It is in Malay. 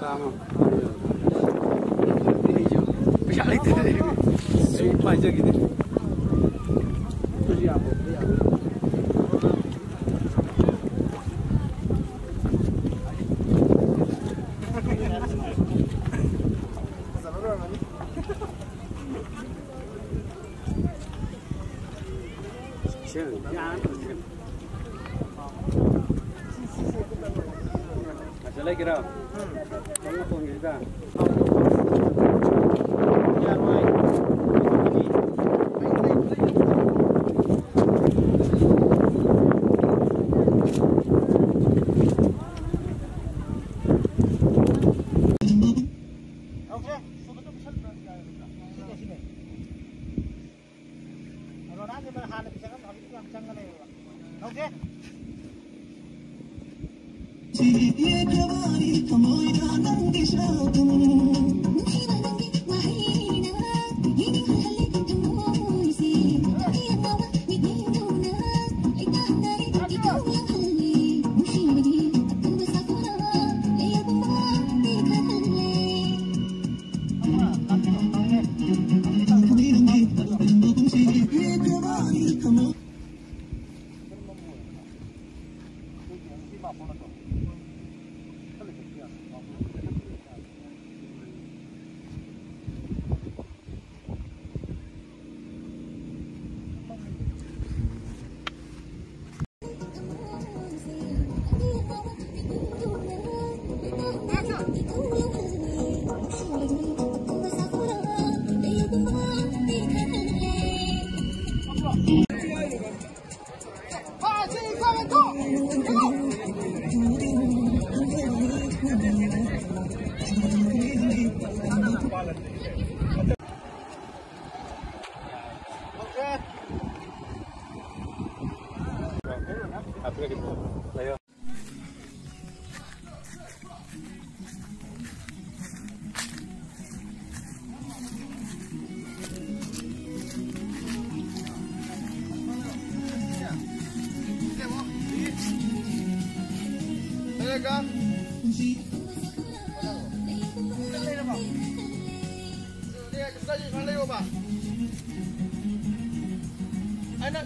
Sama. Hijau. Pihak itu. Sumpah aja gitu. Itu apa? Jangan terus. Masih lagi kira. Kamu pun kita. Ya, baik. Oke, sobat bisa sini. Kalau nanti mana bisa kan habis itu langsung kan ya. Oke. Kan? Dia kita jadi mana, Pak? Anak